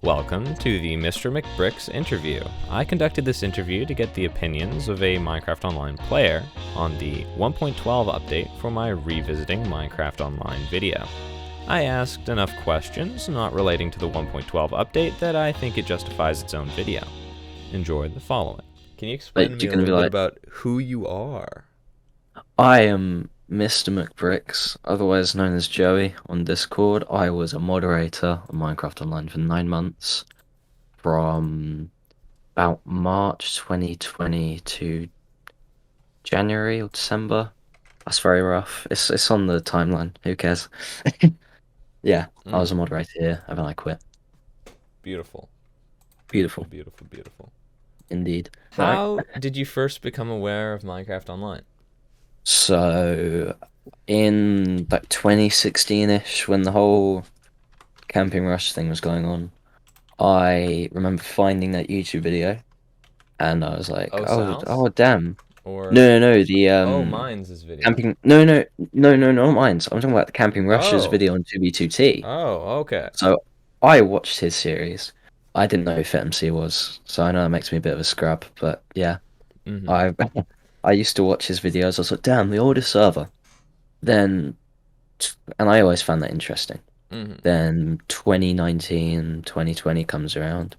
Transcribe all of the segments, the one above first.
Welcome to the MrMcBricks interview. I conducted this interview to get the opinions of a Minecraft Online player on the 1.12 update for my Revisiting Minecraft Online video. I asked enough questions not relating to the 1.12 update that I think it justifies its own video. Enjoy the following. Can you explain to me a little bit about who you are? I am MrMcBricks, otherwise known as Joey on Discord. I was a moderator on Minecraft Online for 9 months, from about March 2020 to January or December. That's very rough. It's on the timeline. Who cares? Yeah, I was a moderator here, and then I quit. Beautiful. Beautiful. Beautiful, beautiful. Indeed. How did you first become aware of Minecraft Online? So, in like 2016-ish, when the whole camping rush thing was going on, I remember finding that YouTube video, and I was like, oh, damn. Or No, the Mines' video. camping. No, not Mines. I'm talking about the Camping Rush's Oh. video on 2B2T. Oh, okay. So I watched his series. I didn't know who FitMC was, so I know that makes me a bit of a scrub, but yeah. I used to watch his videos. I was like, damn, the oldest server. Then, and I always found that interesting. Then 2019, 2020 comes around.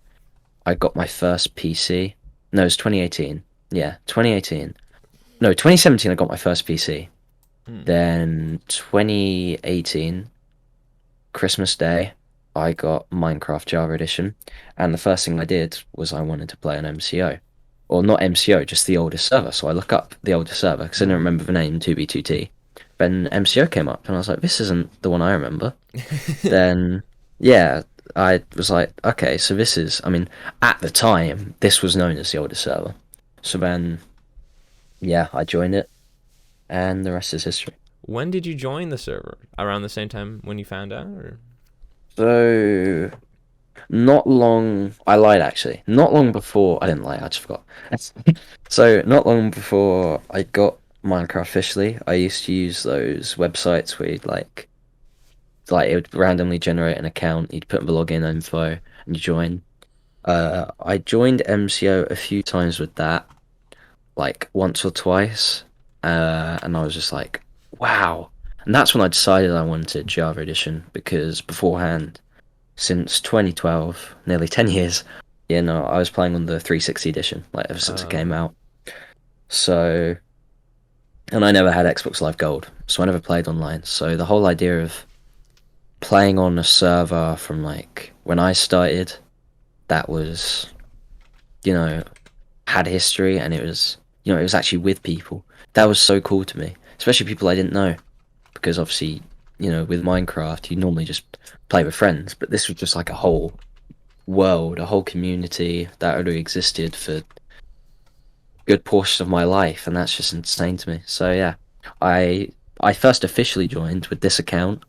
I got my first PC. No, it was 2018. Yeah, 2018. No, 2017 I got my first PC. Then 2018, Christmas Day, I got Minecraft Java Edition. And the first thing I did was I wanted to play an MCO. Or not MCO, just the oldest server. So I look up the oldest server because I didn't remember the name, 2B2T. Then MCO came up and I was like, this isn't the one I remember. Then, yeah, I was like, okay, so this is, I mean, at the time, this was known as the oldest server. So then, yeah, I joined it and the rest is history. When did you join the server? Around the same time when you found out? Or? So, not long, I lied actually. Not long before, I didn't lie, I just forgot. So, not long before I got Minecraft officially, I used to use those websites where you'd like it would randomly generate an account, you'd put in the login info, and you join. I joined MCO a few times with that, like once or twice, and I was just like, wow. And that's when I decided I wanted Java Edition, because beforehand, since 2012, nearly 10 years, I was playing on the 360 edition, like ever since it came out. So, and I never had Xbox Live Gold, so I never played online. So the whole idea of playing on a server from like when I started, that was, had history, and it was actually with people. That was so cool to me, especially people I didn't know, because obviously, with Minecraft, you normally just play with friends, but this was just like a whole world, a whole community that already existed for good portion of my life, and that's just insane to me. So yeah, I first officially joined with this account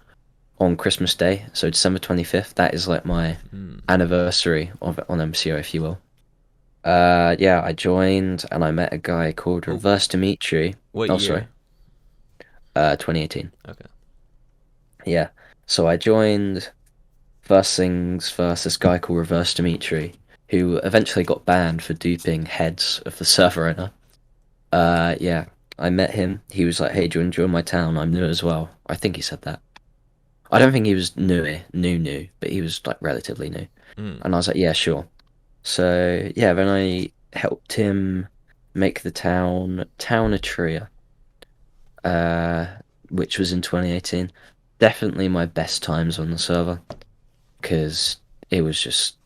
on Christmas Day, so December 25th. That is like my anniversary of it on MCO, if you will. Yeah, I joined and I met a guy called Reverse Dimitri. What year? Sorry. 2018. Okay. Yeah, so I joined. First things first, this guy called Reverse Dimitri, who eventually got banned for duping heads of the server owner. Yeah, I met him. He was like, "Hey, do you want to join my town? I'm new as well." I think he said that. I don't think he was new, but he was like relatively new. And I was like, "Yeah, sure." So yeah, then I helped him make the town Atria, which was in 2018. Definitely my best times on the server, because it was just,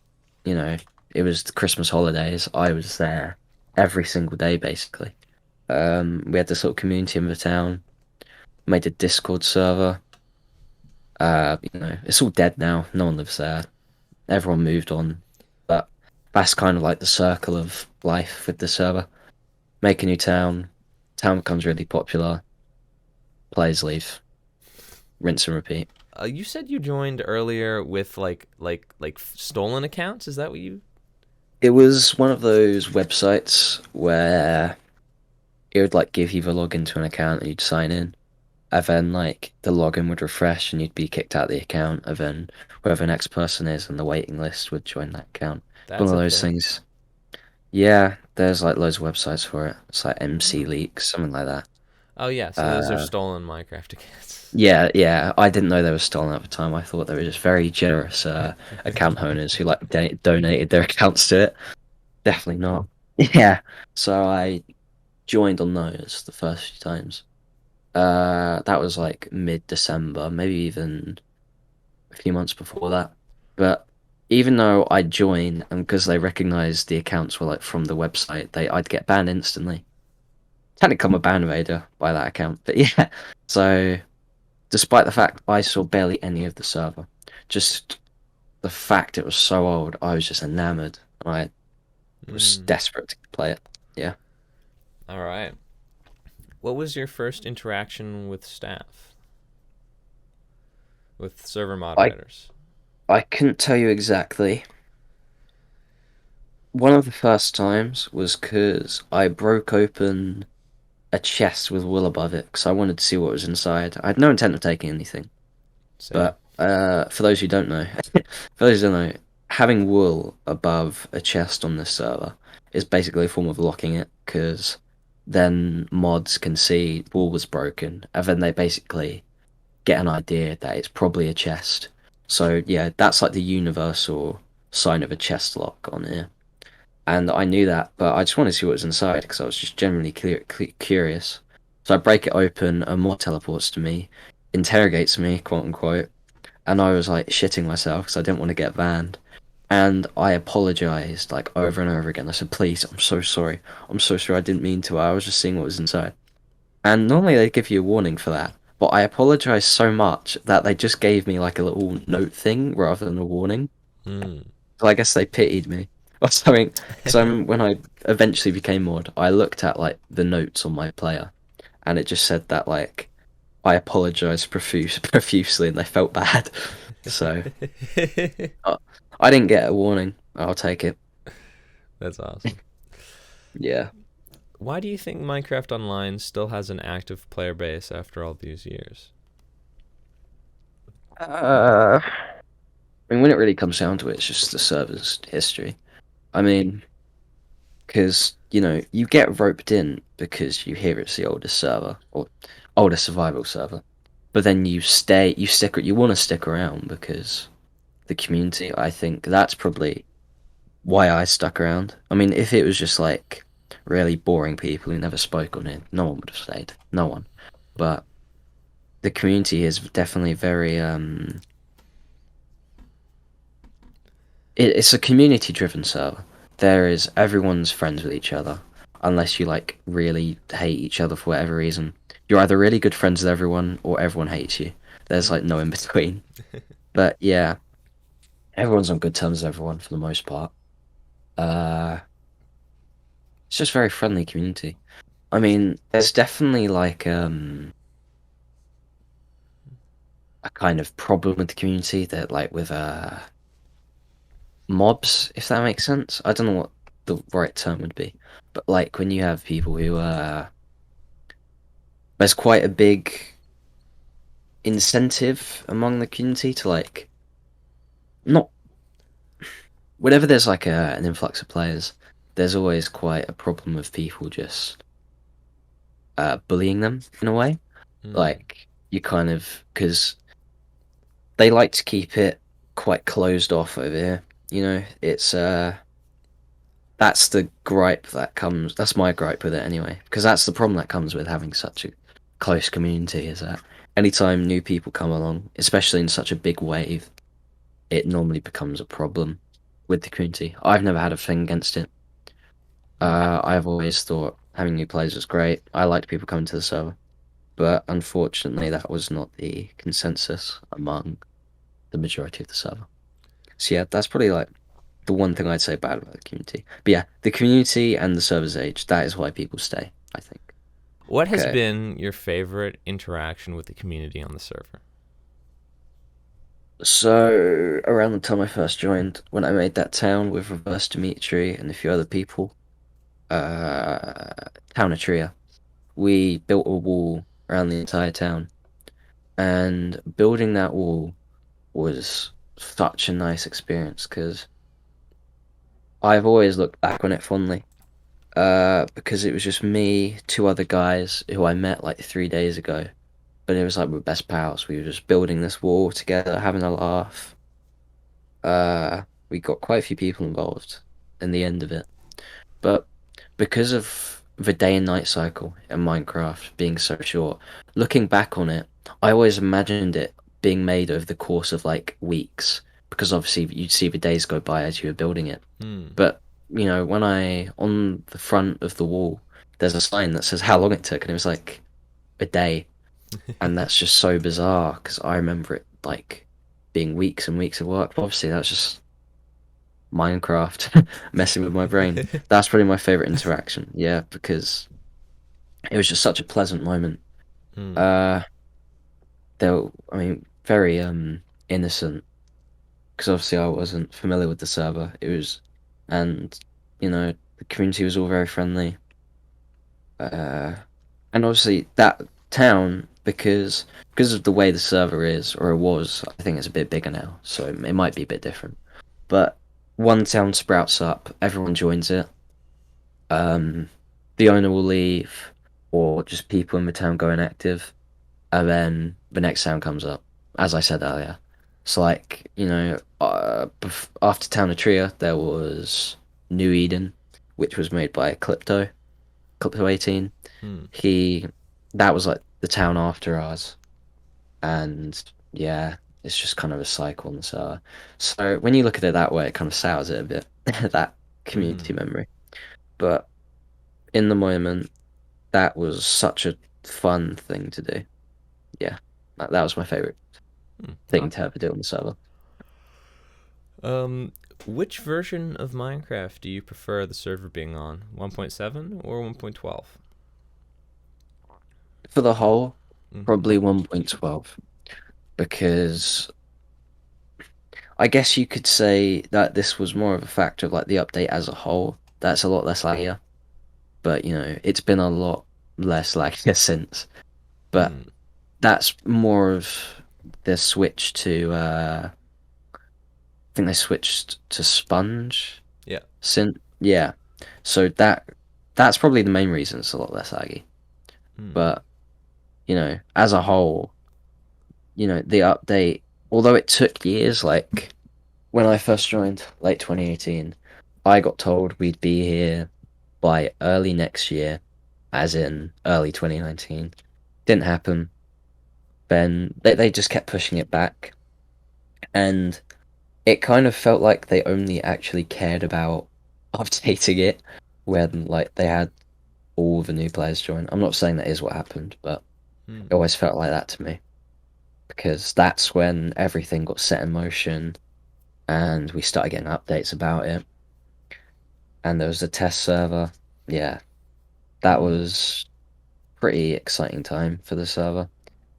it was the Christmas holidays. I was there every single day, basically. We had this little community in the town, made a Discord server. It's all dead now. No one lives there. Everyone moved on. But that's kind of like the circle of life with the server. Make a new town. Town becomes really popular. Players leave. Rinse and repeat. You said you joined earlier with like stolen accounts. Is that what you? It was one of those websites where it would like give you the login to an account and you'd sign in. And then like the login would refresh and you'd be kicked out of the account, and then whoever the next person is in the waiting list would join that account. One That's of a those thing. things. Yeah, there's like loads of websites for it. It's like MC Oh. Leaks, something like that. Oh yeah, so those are Uh, stolen Minecraft accounts. yeah, yeah. I didn't know they were stolen at the time. I thought they were just very generous account owners who like donated their accounts to it. Definitely not. Yeah. So I joined on those the first few times. That was like mid-December, maybe even a few months before that. But even though I joined, and because they recognized the accounts were like from the website, I'd get banned instantly. Technically, I'm a ban raider by that account, but yeah. So, despite the fact I saw barely any of the server, just the fact it was so old, I was just enamored. I was Mm. desperate to play it. Yeah. All right. What was your first interaction with staff, with server I moderators? I couldn't tell you exactly. One of the first times was because I broke open a chest with wool above it because I wanted to see what was inside. I had no intent of taking anything, Same. but for those who don't know, for those who don't know, having wool above a chest on this server is basically a form of locking it because then mods can see wool was broken and then they basically get an idea that it's probably a chest. So yeah, that's like the universal sign of a chest lock on here. And I knew that, but I just wanted to see what was inside because I was just generally curious. So I break it open, and Mod teleports to me, interrogates me, quote unquote, and I was like shitting myself because I didn't want to get banned. And I apologized like over and over again. I said, "Please, I'm so sorry. I'm so sorry. I didn't mean to. I was just seeing what was inside." And normally they give you a warning for that, but I apologized so much that they just gave me like a little note thing rather than a warning. Mm. So I guess they pitied me or something. Because when I eventually became mod, I looked at like the notes on my player, and it just said that like I apologized profusely, and they felt bad. So uh, I didn't get a warning. I'll take it. That's awesome. Yeah. Why do you think Minecraft Online still has an active player base after all these years? I mean, when it really comes down to it, it's just the server's history. I mean, because you get roped in because you hear it's the oldest server or oldest survival server, but then you want to stick around because the community. I think that's probably why I stuck around. I mean, if it was just like really boring people who never spoke on it, no one would have stayed. No one. But the community is definitely very it's a community driven server. There is everyone's friends with each other, unless you like really hate each other for whatever reason. You're either really good friends with everyone or everyone hates you. There's like Mm. no in between. But yeah, everyone's on good terms with everyone for the most part. Uh, it's just very friendly community. I mean, there's definitely like a kind of problem with the community that like with mobs, if that makes sense. I don't know what the right term would be, but like when you have people who there's quite a big incentive among the community to like not whenever there's like an influx of players, there's always quite a problem of people just bullying them in a way. Mm. Like you kind of because they like to keep it quite closed off over here. It's that's the gripe that comes. That's my gripe with it anyway, because that's the problem that comes with having such a close community. Is that anytime new people come along, especially in such a big wave, it normally becomes a problem with the community. I've never had a thing against it. Mm. I've always thought having new players was great. I liked people coming to the server, but unfortunately, that was not the consensus among the majority of the server. So yeah, that's probably like the one thing I'd say bad about the community. But yeah, the community and the server's age, that is why people stay, I think. What has Okay. been your favorite interaction with the community on the server? So around the time I first joined, when I made that town with Reverse Dimitri and a few other people, uh town of Tria, we built a wall around the entire town. And building that wall was such a nice experience because I've always looked back on it fondly. Because it was just me, two other guys who I met like 3 days ago, but it was like we're best pals. We were just building this wall together, having a laugh. We got quite a few people involved in the end of it, but because of the day and night cycle in Minecraft being so short, looking back on it, I always imagined it being made over the course of like weeks, because obviously you'd see the days go by as you were building it. Hmm. But when on the front of the wall, there's a sign that says how long it took, and it was like a day, and that's just so bizarre because I remember it like being weeks and weeks of work. But obviously, that's just Minecraft messing with my brain. That's probably my favorite interaction. Yeah, because it was just such a pleasant moment. Hmm. Uh, I mean, very innocent because obviously I wasn't familiar with the server. And the community was all very friendly. Uh, and obviously that town, because of the way the server is, or it was, I think it's a bit bigger now, so it might be a bit different. But one town sprouts up, everyone joins it. Um, the owner will leave, or just people in the town go inactive, and then the next town comes up. As I said earlier, so like after Town of Tria, there was New Eden, which was made by Clipto 18. Hmm. He That was like the town after ours, and yeah, it's just kind of a cycle and so. So when you look at it that way, it kind of sours it a bit that Hmm. community memory. But in the moment, that was such a fun thing to do. Yeah, that was my favorite Hmm. thing to Okay. ever do on the server. Um, which version of Minecraft do you prefer the server being on? 1.7 or 1.12? For the whole, Mm-hmm. probably 1.12 because I guess you could say that this was more of a factor of like the update as a whole. That's a lot less laggier, but it's been a lot less laggier since. But Hmm. that's more of the switch to I think they switched to Sponge Yeah. since yeah. So that's probably the main reason it's a lot less laggy. Hmm. But as a whole, the update, although it took years, like when I first joined, late 2018, I got told we'd be here by early next year, as in early 2019. Didn't happen. Then they just kept pushing it back, and it kind of felt like they only actually cared about updating it when like they had all the new players join. I'm not saying that is what happened, but Hmm. it always felt like that to me because that's when everything got set in motion and we started getting updates about it. And there was a test server. Yeah, that Hmm. was pretty exciting time for the server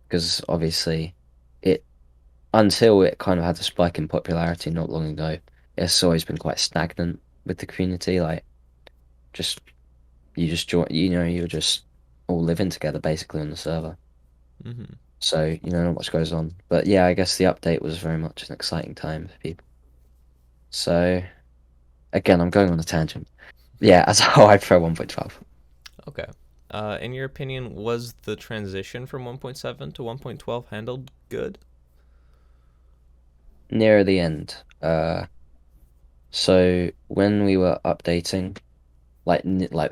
because obviously it until it kind of had a spike in popularity not long ago, it's always been quite stagnant with the community. Like just you just join, you're just all living together basically on the server. Mm-hmm. So not much goes on. But yeah, I guess the update was very much an exciting time for people. So again, I'm going on a tangent. Yeah, as a whole, I'd throw 1.12 Okay. In your opinion, was the transition from 1.7 to 1.12 handled good? near the end. So when we were updating, like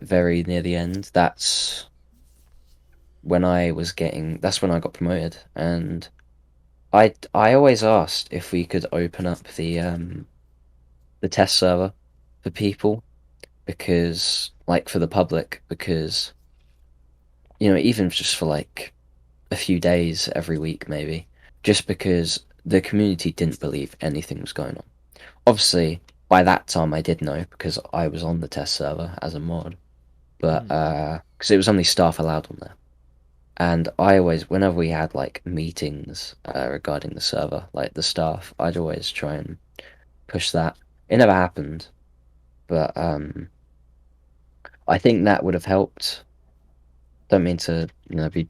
very near the end, that's when I got promoted, and I always asked if we could open up the test server for people because like for the public because even just for like a few days every week maybe just because the community didn't believe anything was going on. Obviously, by that time I did know because I was on the test server as a mod, but Hmm. because it was only staff allowed on there. And I always, whenever we had like meetings regarding the server, like the staff, I'd always try and push that. It never happened, but I think that would have helped. Don't mean to, be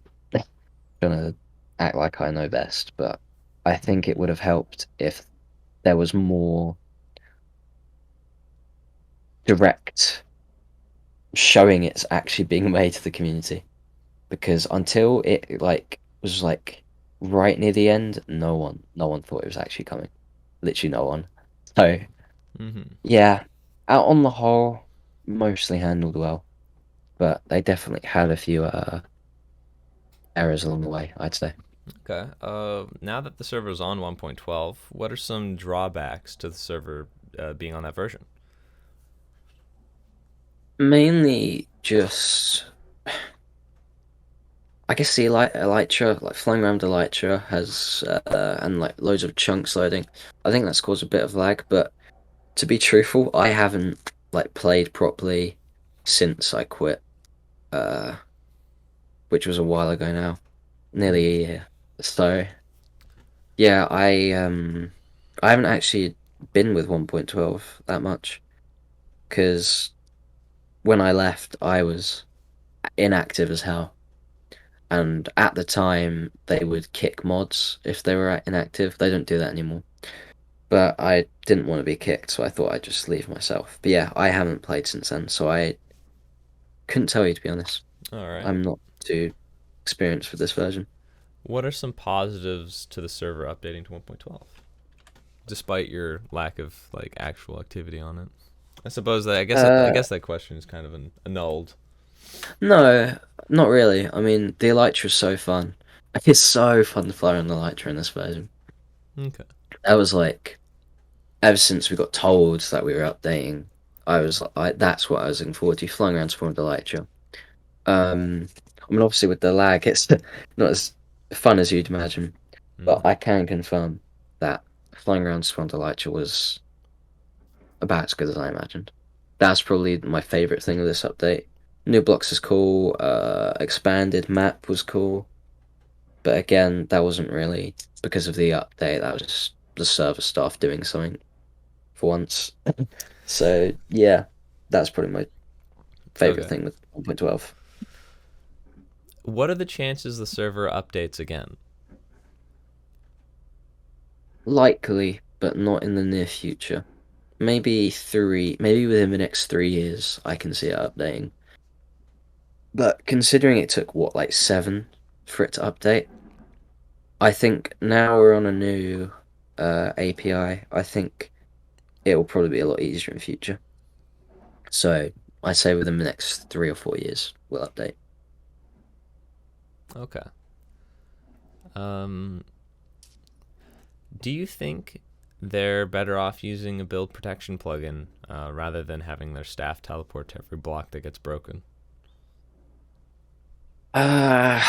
gonna act like I know best, but I think it would have helped if there was more direct showing it's actually being made to the community. Because until it was right near the end, no one thought it was actually coming. Literally no one. So Mm-hmm. yeah, out on the whole, mostly handled well, but they definitely had a few errors along the way, I'd say. Okay. Now that the server is on 1.12, what are some drawbacks to the server being on that version? Mainly just, I guess the elytra, like flying around elytra has and like loads of chunks loading. I think that's caused a bit of lag, but to be truthful, I haven't like played properly since I quit, uh, which was a while ago now, nearly Mm-hmm. a year. So yeah, I haven't actually been with 1.12 that much because when I left, I was inactive as hell. And at the time, they would kick mods if they were inactive. They don't do that anymore. But I didn't want to be kicked, so I thought I'd just leave myself. But yeah, I haven't played since then, so I couldn't tell you to be honest. All right. I'm not too experienced with this version. What are some positives to the server updating to 1.12, despite your lack of like actual activity on it? I suppose that I Uh, guess that question is kind of annulled. no, not really. I mean, the Elytra is so fun. It's so fun to fly on the Elytra in this version. Okay. That was like ever since we got told that we were updating, that's what I was looking forward to, flying around Spawn with the Elytra. I mean, obviously with the lag, it's not as fun as you'd imagine, but Mm-hmm. I can confirm that flying around Spawn with the Elytra was about as good as I imagined. That's probably my favorite thing of this update. New blocks is cool. Expanded map was cool, but again, that wasn't really because of the update. That was just the server staff doing something for once. So yeah, that's probably my favorite Okay. thing with 1.12. What are the chances the server updates again? Likely, but not in the near future. Maybe within the next 3 years, I can see it updating. But considering it took what, like 7 for it to update, I think now we're on a new API. I think it will probably be a lot easier in future. So I say within the next 3 or 4 years, we'll update. Okay. Um, do you think they're better off using a build protection plugin rather than having their staff teleport to every block that gets broken? Uh,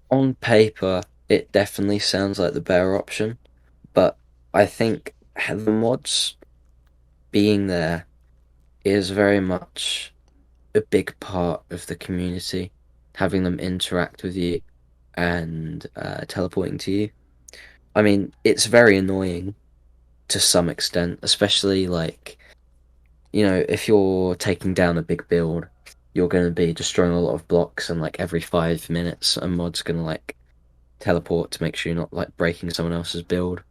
on paper, it definitely sounds like the better option, but I think the mods being there is very much a big part of the community, having them interact with you and teleporting to you. I mean, it's very annoying to some extent, especially if you're taking down a big build, you're going to be destroying a lot of blocks, and like every 5 minutes, a mod's going to like teleport to make sure you're not like breaking someone else's build.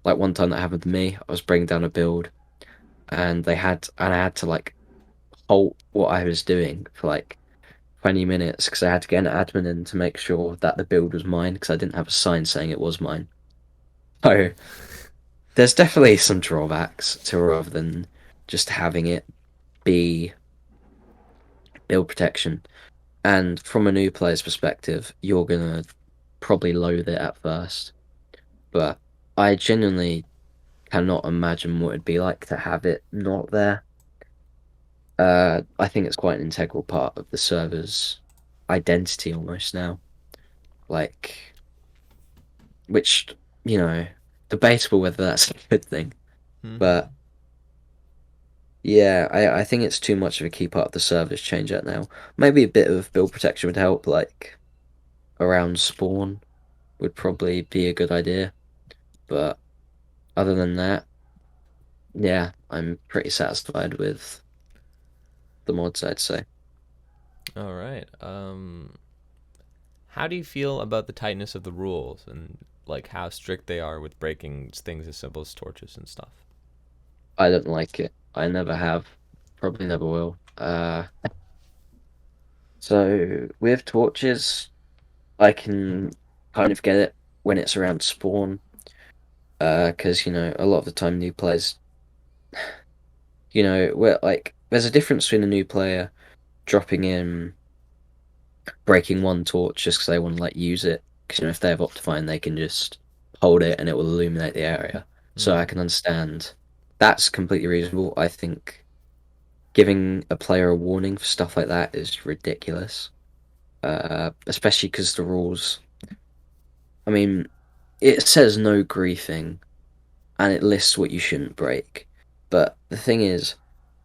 Like one time that happened to me, I was bringing down a build, and I had to like halt what I was doing for like 20 minutes because I had to get an admin in to make sure that the build was mine because I didn't have a sign saying it was mine. So there's definitely some drawbacks to rather than just having it be build protection. And from a new player's perspective, you're gonna probably loathe it at first. But I genuinely cannot imagine what it'd be like to have it not there. I think it's quite an integral part of the server's identity almost now. Like, which, you know, debatable whether that's a good thing. Mm-hmm. But yeah, I think it's too much of a key part of the service change that now. Maybe a bit of build protection would help, like around spawn would probably be a good idea. But other than that, yeah, I'm pretty satisfied with the mods, I'd say. All right. how do you feel about the tightness of the rules and like how strict they are with breaking things as simple as torches and stuff? I don't like it. I never have. Probably never will. So with torches, I can kind of get it when it's around spawn. Because a lot of the time new players, where like there's a difference between a new player dropping in, breaking one torch just because they want to like use it. Because if they have Optifine, they can just hold it and it will illuminate the area. So I Mm-hmm. can understand that's completely reasonable. I think giving a player a warning for stuff like that is ridiculous. Especially because the rules. I mean, it says no griefing and it lists what you shouldn't break. But the thing is,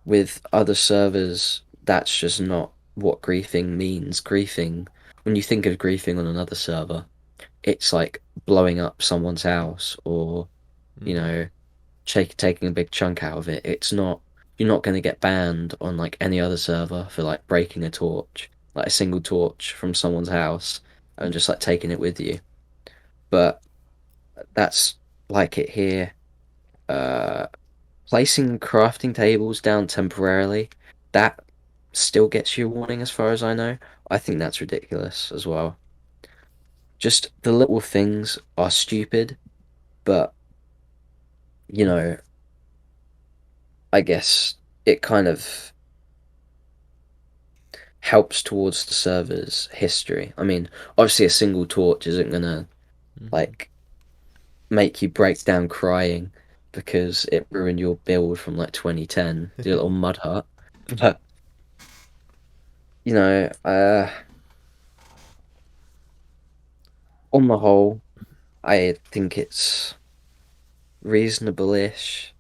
with other servers, that's just not what griefing means. Griefing, when you think of griefing on another server, it's like blowing up someone's house or, you Mm-hmm. know, taking a big chunk out of it. It's not, you're not going to get banned on like any other server for like breaking a torch, like a single torch from someone's house and just like taking it with you. But that's like it here. Uh, Placing crafting tables down temporarily, that still gets you a warning as far as I know. I think that's ridiculous as well. Just the little things are stupid, but you Mm-hmm. know, I guess it kind of helps towards the server's history. I mean, obviously a single torch isn't gonna Mm-hmm. like make you break down crying because it ruined your build from like 2010, your little mud hut. But you know, on the whole, I think it's reasonable-ish.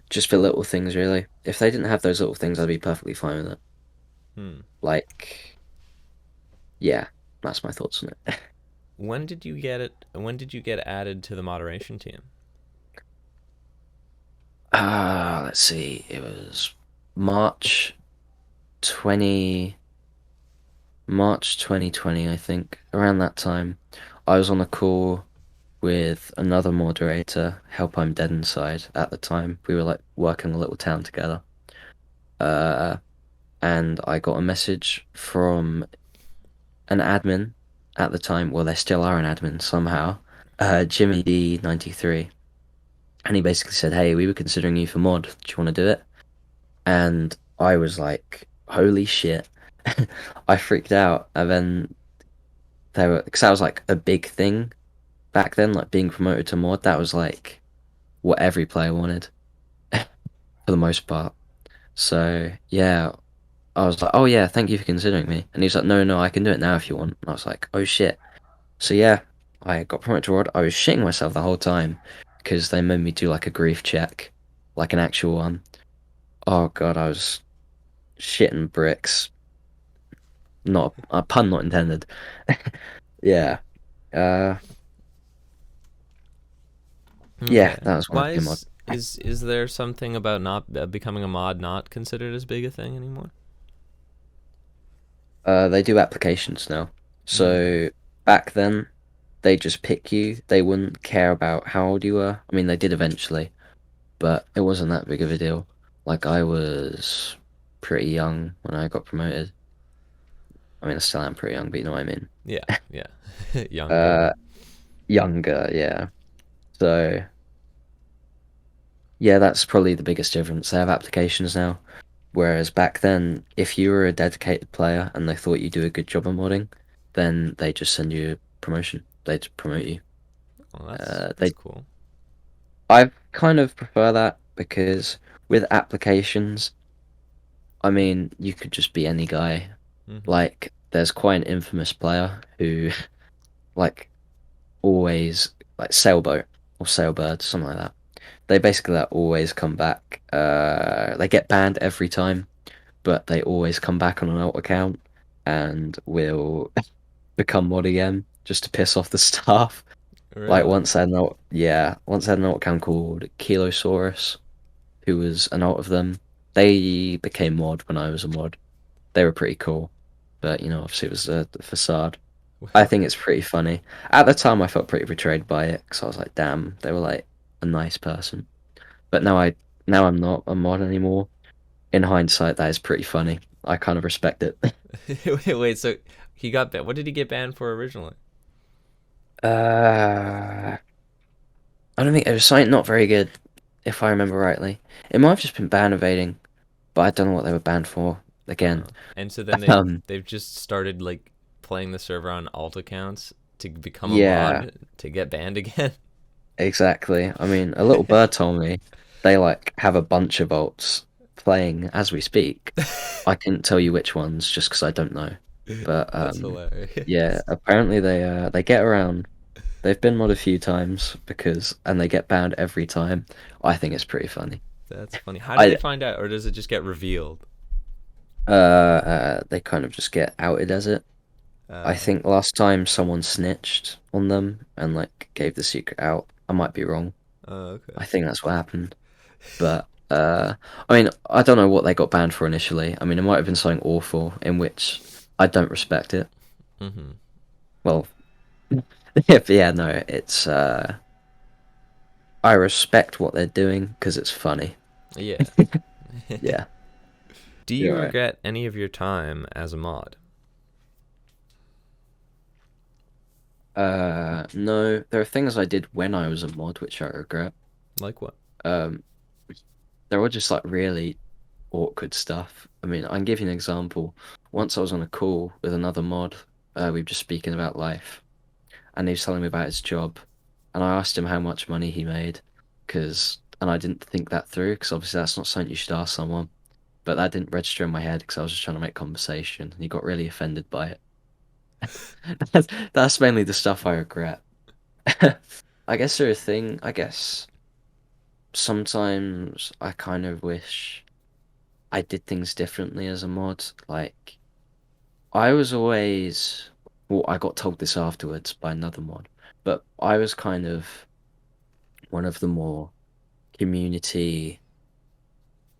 Just for little things, really. If they didn't have those little things, I'd be perfectly fine with it. Hmm. Like, yeah, that's my thoughts on it. When did you get it? When did you get added to the moderation team? Let's see. It was March 20, March 2020, I think. Around that time, I was on a call with another moderator, Help I'm Dead Inside, at the time. We were like working a little town together. Uh, and I got a message from an admin at the time. Well, they still are an admin somehow. Jimmy D93, and he basically said, "Hey, we were considering you for mod. Do you want to do it?" And I was like, "Holy shit!" I freaked out, and then they were because that was like a big thing back then, like being promoted to mod. That was like what every player wanted for the most part. So yeah, I was like, "Oh yeah, thank you for considering me." And he was like, "No, no, I can do it now if you want." And I was like, "Oh shit." So yeah, I got promoted to Rod. I was shitting myself the whole time because they made me do like a grief check, like an actual one. Oh god, I was shitting bricks. Not a pun not intended. Yeah. Uh yeah, Okay. that was when I Why became mod. is there something about not becoming a mod not considered as big a thing anymore? They do applications now. Mm. So back then they just pick you. They wouldn't care about how old you were. I mean they did eventually, but it wasn't that big of a deal. Like I was pretty young when I got promoted. I mean, I still am pretty young, but you know what I mean. Yeah. Yeah. Younger. Uh, Younger, yeah. So, yeah, that's probably the biggest difference. They have applications now, whereas back then, if you were a dedicated player and they thought you do a good job of modding, then they just send you a promotion. They'd promote you. Well, Uh, that's they, cool. I kind of prefer that because with applications, I mean, you could just be any guy. Mm-hmm. Like, there's quite an infamous player who, like, always like sailboat or sailbird, something like that. They basically like, always come back. They get banned every time, but they always come back on an alt account and will become mod again just to piss off the staff. Like Really? once I had an alt account called Kilosaurus, who was an alt of them. They became mod when I was a mod. They were pretty cool, but obviously it was a facade. I think it's pretty funny. At the time, I felt pretty betrayed by it because I was like, damn, they were like a nice person. But now I'm not a mod anymore. In hindsight, that is pretty funny. I kind of respect it. Wait, so he got banned. What did he get banned for originally? Uh, I don't think it was something not very good, if I remember rightly. It might have just been ban evading, but I don't know what they were banned for. Again, And so then they um, they've just started like playing the server on alt accounts to become a yeah, mod to get banned again. exactly. I mean, a little bird told me they like have a bunch of alts playing as we speak. I couldn't tell you which ones just because I don't know. But That's yeah, hilarious. apparently they get around. They've been mod a few times and they get banned every time. I think it's pretty funny. That's funny. How do they I find out, or does it just get revealed? they kind of just get outed as it. I Uh, think last time someone snitched on them and like gave the secret out. I might be wrong. okay. I think that's what happened. But I mean, I don't know what they got banned for initially. I mean, it might have been something awful in which I don't respect it. Mm-hmm. Well, yeah, no, it's I respect what they're doing because it's funny. Yeah. Yeah, Do you you're right. regret any of your time as a mod? No, there are things I did when I was a mod which I regret. Like what? Um, they're all just like really awkward stuff. I mean, I can give you an example. Once I was on a call with another mod, we were just speaking about life, and he was telling me about his job, and I asked him how much money he made, and I didn't think that through, because obviously that's not something you should ask someone, but that didn't register in my head because I was just trying to make conversation, and he got really offended by it. That's mainly the stuff I regret. I guess there a thing, I guess sometimes I kind of wish I did things differently as a mod. Like, I was always, well, I got told this afterwards by another mod, but I was kind of one of the more community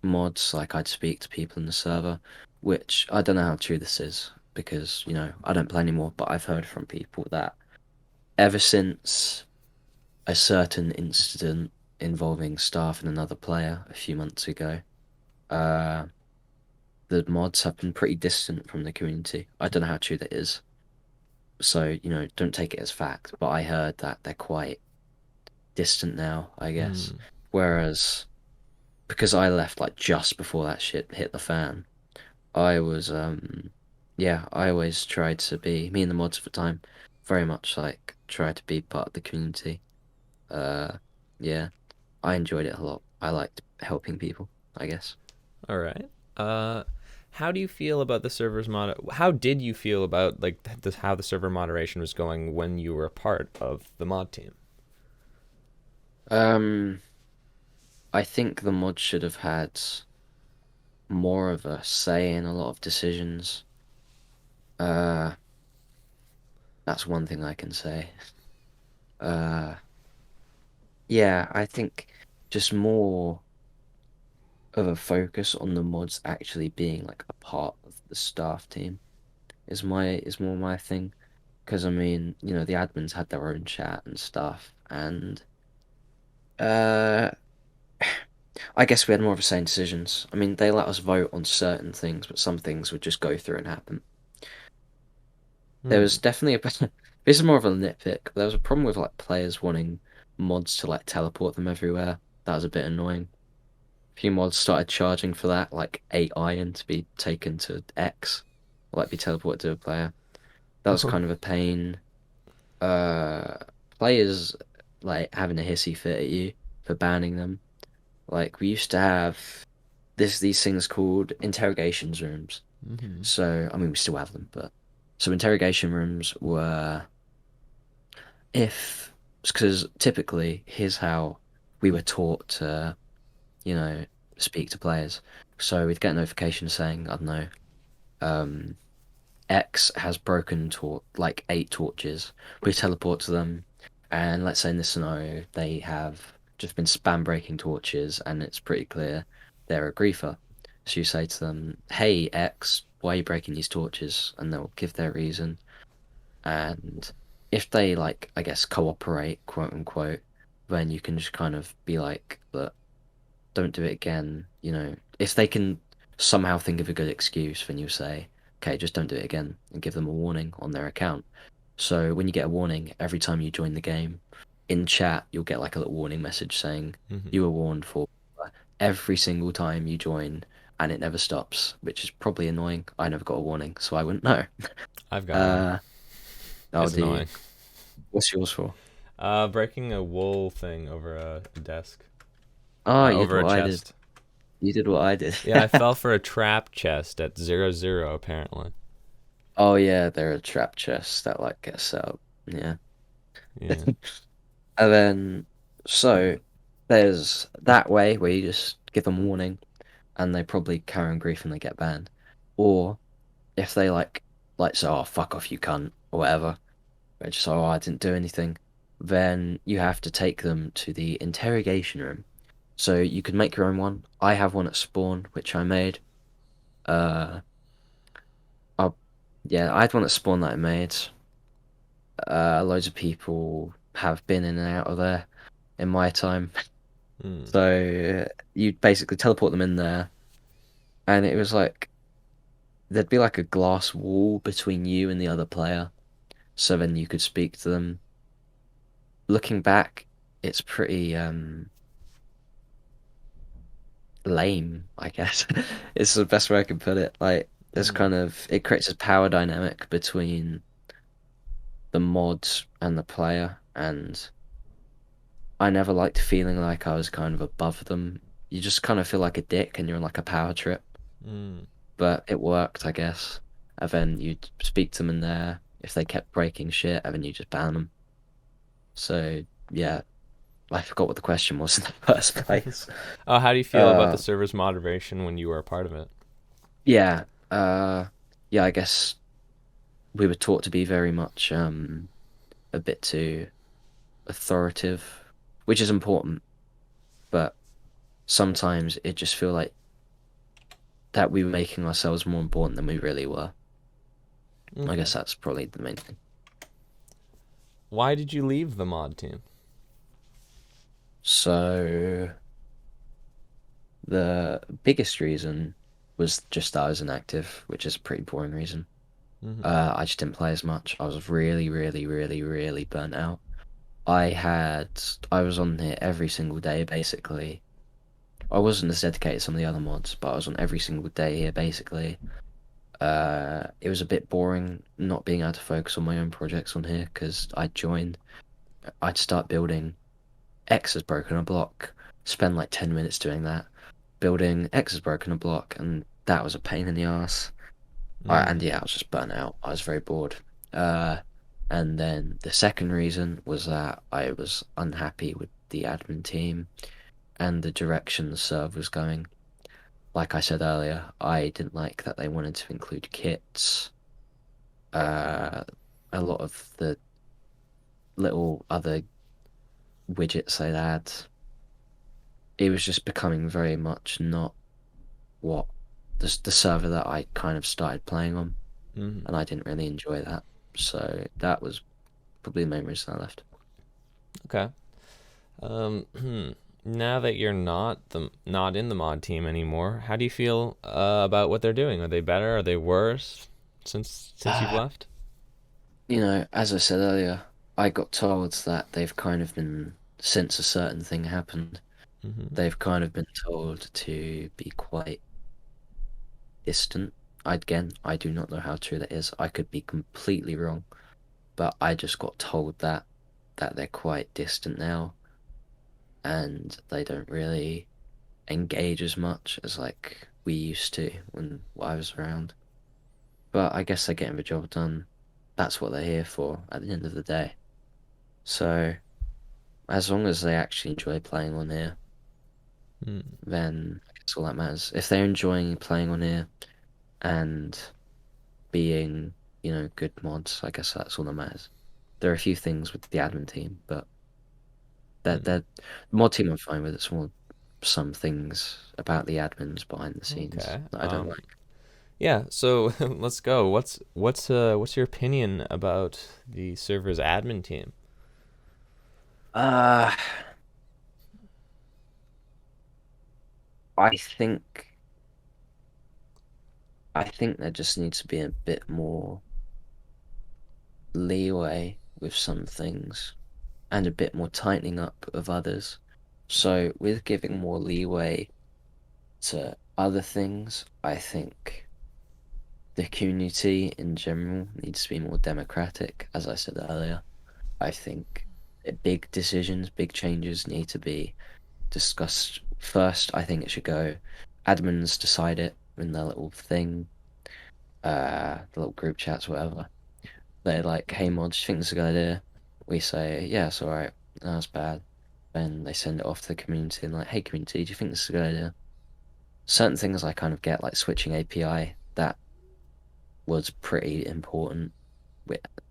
mods. Like, I'd speak to people in the server, which I don't know how true this is because, I don't play anymore, but I've heard from people that ever since a certain incident involving staff and another player a few months ago, uh, the mods have been pretty distant from the community. I don't know how true that is. So, don't take it as fact, but I heard that they're quite distant now, I guess. Hmm. Whereas, because I left like just before that shit hit the fan, I was, yeah, I always tried to be, me and the mods at the time, very much like try to be part of the community. Uh, yeah, I enjoyed it a lot. I liked helping people, I guess. All right. Uh, how do you feel about the server's mod? How did you feel about like how the server moderation was going when you were a part of the mod team? Um, I think the mod should have had more of a say in a lot of decisions. Uh, that's one thing I can say. Uh, yeah, I think just more of a focus on the mods actually being like a part of the staff team is more my thing. Because I mean, the admins had their own chat and stuff, and uh, I guess we had more of a say in decisions. I mean, they let us vote on certain things, but some things would just go through and happen. There Hmm. was definitely this is more of a nitpick. There was a problem with like players wanting mods to like teleport them everywhere. That was a bit annoying. A few mods started charging for that, like 8 iron to be taken to X, or like be teleported to a player. That was kind of a pain. Uh, Players like having a hissy fit at you for banning them. Like we used to have these things called interrogations rooms. Mm-hmm. So I mean we still have them, but so interrogation rooms were if because typically here's how we were taught to you know speak to players. So we'd get a notification saying I don't know um, X has broken like 8 torches. We teleport to them, and let's say in this scenario they have just been spam breaking torches, and it's pretty clear they're a griefer. So you say to them, "Hey X, why are you breaking these torches?" And they'll give their reason, and if they like, I guess, cooperate, quote unquote, then you can just kind of be like, look, don't do it again. You know, if they can somehow think of a good excuse, then you say, okay, just don't do it again, and give them a warning on their account. So when you get a warning every time you join the game, in chat you'll get like a little warning message saying Mm-hmm. you were warned for every single time you join, and it never stops, which is probably annoying. I never got a warning, so I wouldn't know. I've got one. Uh, oh, It's do you? annoying. What's yours for? Breaking a wool thing over a desk. Oh, you did Over a what I did. chest. You did what I did. Yeah, I fell for a trap chest at 0-0, apparently. Oh yeah, there are trap chests that like get set up. Yeah. Yeah. And then, so there's that way where you just give them warning and they probably carry on grief and they get banned. Or if they like say, oh, fuck off, you cunt, or whatever, they just, oh, I didn't do anything, then you have to take them to the interrogation room. So you could make your own one. I have one at spawn, which I made. Uh, I, yeah, I had one at spawn that I made. Loads of people have been in and out of there in my time. Mm. So you basically teleport them in there, and it was like there'd be like a glass wall between you and the other player, so then you could speak to them. Looking back, it's pretty lame, I guess. It's the best way I can put it. Like there's Mm. kind of it creates a power dynamic between the mods and the player, and I never liked feeling like I was kind of above them. You just kind of feel like a dick and you're on like a power trip. Mm. But it worked, I guess. And then you'd speak to them in there. If they kept breaking shit, and then you just ban them. So yeah, I forgot what the question was in the first place. Oh, how do you feel about the Uh, server's moderation when you were a part of it? yeah, yeah. I guess we were taught to be very much a bit too authoritative, which is important. But sometimes it just feel like that we were making ourselves more important than we really were. I Okay. guess that's probably the main thing. Why did you leave the mod team? So the biggest reason was just that I was inactive, which is a pretty boring reason. Mm-hmm. I just didn't play as much. I was really, really, really, really burnt out. I had, I was on here every single day, basically. I wasn't as dedicated as some of the other mods, but I was on every single day here, basically. It was a bit boring not being able to focus on my own projects on here because I'd join, I'd start building X has broken a block, spend like 10 minutes doing that, building X has broken a block, and that was a pain in the ass. And Mm. yeah, I was just burnt out. I was very bored. Uh, and then the second reason was that I was unhappy with the admin team and the direction the server was going. Like I said earlier, I didn't like that they wanted to include kits. Uh, a lot of the little other widgets they'd add. It was just becoming very much not what the server that I kind of started playing on, Mm-hmm. and I didn't really enjoy that. So that was probably the main reason I left. Okay. Now that you're not in the mod team anymore, how do you feel about what they're doing? Are they better? Are they worse since you've Uh, left? as I said earlier, I got told that they've kind of been, since a certain thing happened, Mm-hmm. they've kind of been told to be quite distant. Again, I do not know how true that is. I could be completely wrong, but I just got told that they're quite distant now and they don't really engage as much as like we used to when I was around. But I guess they're getting the job done. That's what they're here for at the end of the day. So as long as they actually enjoy playing on here, Mm. then that's all that matters. If they're enjoying playing on here and being, good mods, I guess that's all that matters. There are a few things with the admin team, but Mm. the mod team I'm fine with. It's more some things about the admins behind the scenes Okay. that I don't like. Yeah, so let's go. What's your opinion about the server's admin team? Uh, I think I think there just needs to be a bit more leeway with some things and a bit more tightening up of others. So with giving more leeway to other things, I think the community in general needs to be more democratic, as I said earlier. I think big decisions, big changes need to be discussed first. I think it should go. Admins decide it in their little thing, the little group chats, whatever. They're like, "Hey mods, do you think this is a good idea?" We say, "Yeah, it's all right. No, that's bad." Then they send it off to the community and like, "Hey community, do you think this is a good idea?" Certain things I kind of get, like switching API, that was pretty important.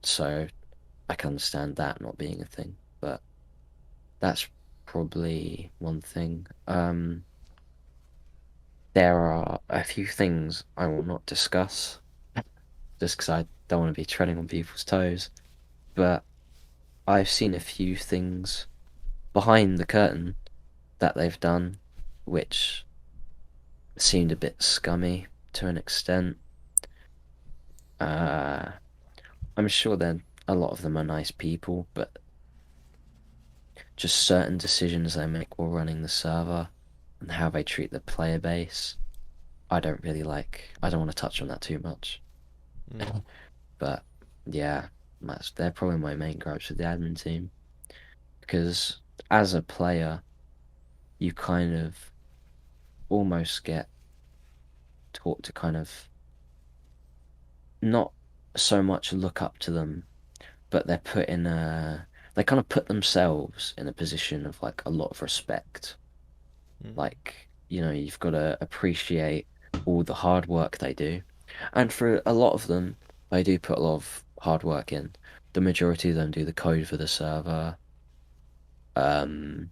So I can understand that not being a thing, but that's probably one thing. There are a few things I will not discuss just because I don't want to be treading on people's toes, but I've seen a few things behind the curtain that they've done which seemed a bit scummy to an extent. Uh, I'm sure that a lot of them are nice people, but just certain decisions they make while running the server and how they treat the player base, I don't really like. I don't want to touch on that too much. Mm. But yeah, they're probably my main gripes with the admin team because as a player, you kind of almost get taught to kind of not so much look up to them, but they kind of put themselves in a position of like a lot of respect. Mm. Like, you've got to appreciate all the hard work they do. And for a lot of them, they do put a lot of hard work in. The majority of them do the code for the server. Um,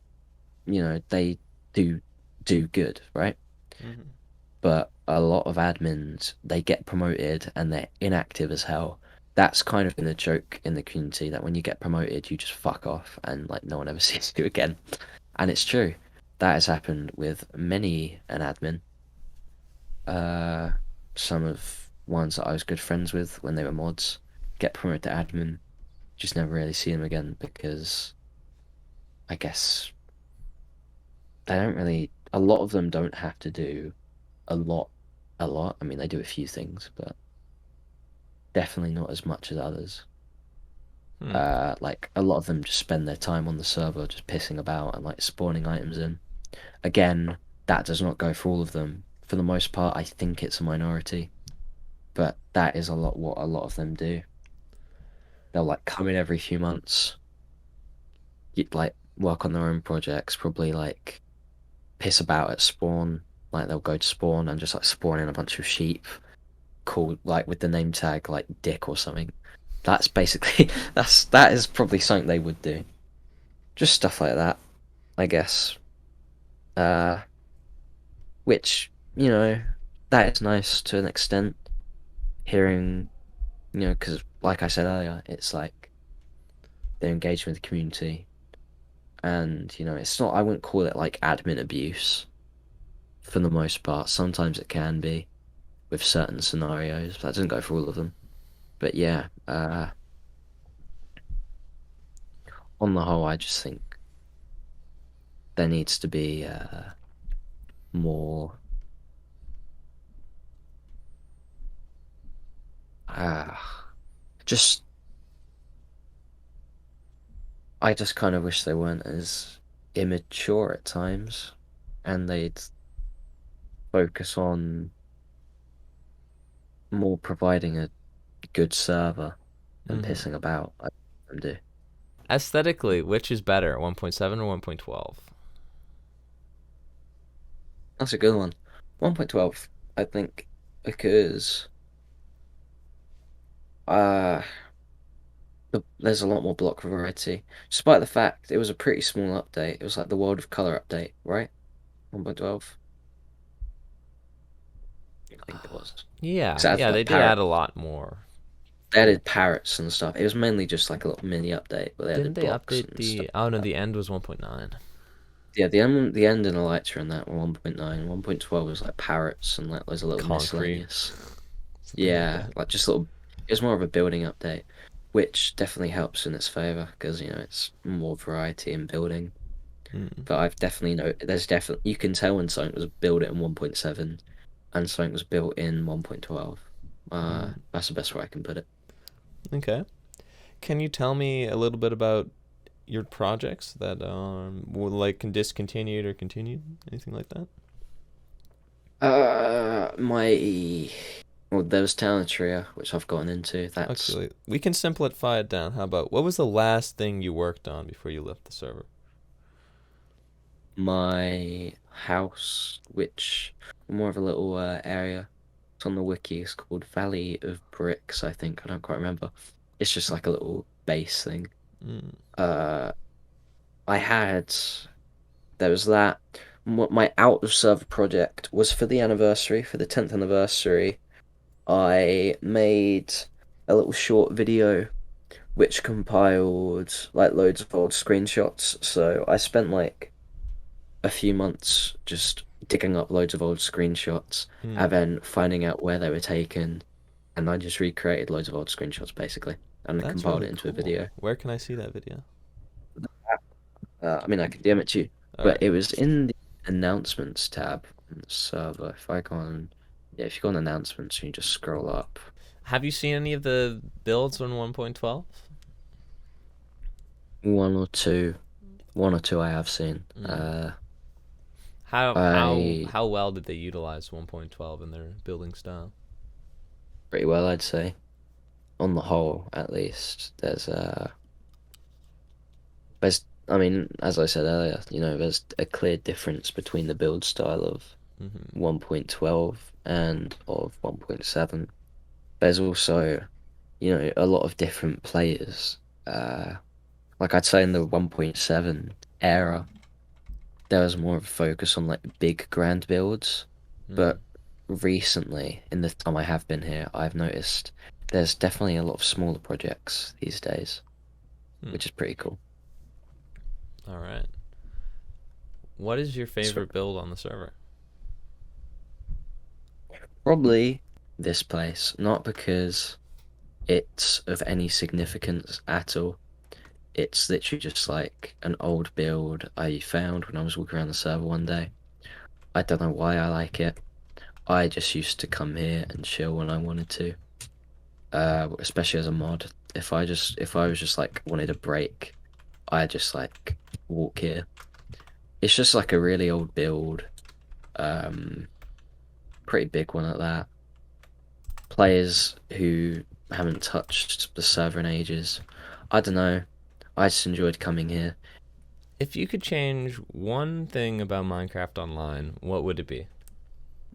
they do do good, right? Mm-hmm. But a lot of admins, they get promoted and they're inactive as hell. That's kind of been the joke in the community that when you get promoted, you just fuck off and like no one ever sees you again. And it's true. That has happened with many an admin. Uh, some of ones that I was good friends with when they were mods get promoted to admin, just never really see them again because I guess they don't really, a lot of them don't have to do a lot, a lot. I mean, they do a few things, but definitely not as much as others. Hmm. Like a lot of them just spend their time on the server just pissing about and like spawning items in. Again, that does not go for all of them. For the most part, I think it's a minority, but that is a lot what a lot of them do. They'll like come in every few months, like work on their own projects, probably like piss about at spawn. Like they'll go to spawn and just like spawn in a bunch of sheep called like with the name tag like Dick or something. That's basically that is probably something they would do. Just stuff like that, I guess. Uh, which, that is nice to an extent. Hearing, because like I said earlier, it's like they're engaging with the community. And, it's not, I wouldn't call it like admin abuse for the most part. Sometimes it can be with certain scenarios. That doesn't go for all of them. But yeah, on the whole, I just think there needs to be more. Uh, just I just kind of wish they weren't as immature at times, and they'd focus on more providing a good server than Mm-hmm. pissing about. I do. Aesthetically, which is better, 1.7 or 1.12? That's a good one. 1.12, I think, because uh, there's a lot more block variety. Despite the fact it was a pretty small update. It was like the World of Color update, right? 1.12. think it was. Yeah, So it had yeah, like they did add parrot. a lot more. They Yeah. added parrots and stuff. It was mainly just like a little mini update, but they Didn't added they blocks update and stuff the? Oh no, like that. the end was 1.9. Yeah, the end and the lights are in that were 1.9. 1.12 was like parrots and like loads of little Concrete, miscellaneous. something like Yeah, that. like just little. It was more of a building update, which definitely helps in its favor because it's more variety in building. Mm. But I've definitely there's definitely you can tell when something was built in 1.7 and something was built in 1.12. Mm. That's the best way I can put it. Okay. Can you tell me a little bit about your projects that were like discontinued or continued, anything like that? My well, there was Talentria, which I've gotten into. That's Actually, we can simplify it down. How about what was the last thing you worked on before you left the server? my house, which more of a little area. It's on the wiki. It's called Valley of Bricks, I think. I don't quite remember. It's just like a little base thing. Mm. Uh, I had there was that. My out of server project was for the anniversary, for the 10th anniversary. I made a little short video which compiled like loads of old screenshots. So I spent like a few months just digging up loads of old screenshots Mm. and then finding out where they were taken, and I just recreated loads of old screenshots basically and That's compiled really it into a cool. video. Where can I see that video? I mean, I can DM it to you, All but right. it was in the announcements tab on the server. If I go on, yeah, if you go on announcements and you just scroll up, Have you seen any of the builds on 1.12? one or two, one or two I have seen. Mm. How how I how well did they utilize 1.12 in their building style? pretty well, I'd say, on the whole, at least. I mean, as I said earlier, there's a clear difference between the build style of Mm-hmm. 1.12 and of 1.7. There's also, a lot of different players. Like I'd say in the 1.7 era, there was more of a focus on like big grand builds, Mm. but recently, in the time I have been here, I've noticed there's definitely a lot of smaller projects these days, Mm. which is pretty cool. All right. What is your So favorite build on the server? probably this place, not because it's of any significance at all. It's literally just like an old build I found when I was walking around the server one day. I don't know why I like it. I just used to come here and chill when I wanted to. Especially as a mod. If I was just like wanted a break, I just like walk here. It's just like a really old build. Um, Pretty big one at that. Players who haven't touched the server in ages. I don't know. I just enjoyed coming here. If you could change one thing about Minecraft Online, what would it be?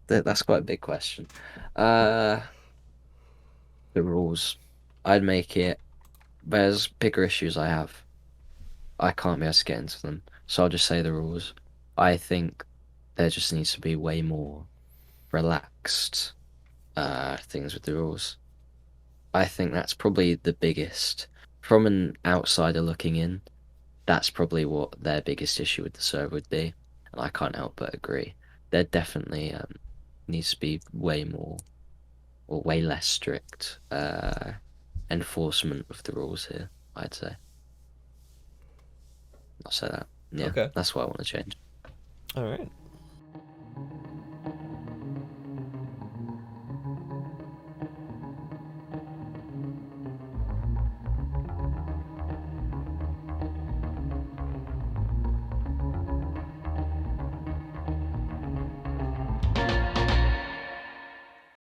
That's quite a big question. Uh, the rules. I'd make it. There's bigger issues I have. I can't be able to get into them, so I'll just say the rules. I think there just needs to be way more relaxed things with the rules. I think that's probably the biggest. From an outsider looking in, that's probably what their biggest issue with the server would be, and I can't help but agree. There definitely needs to be way more or way less strict enforcement of the rules here, I'd say. I'll say that. Yeah, Okay. that's what I want to change. All right.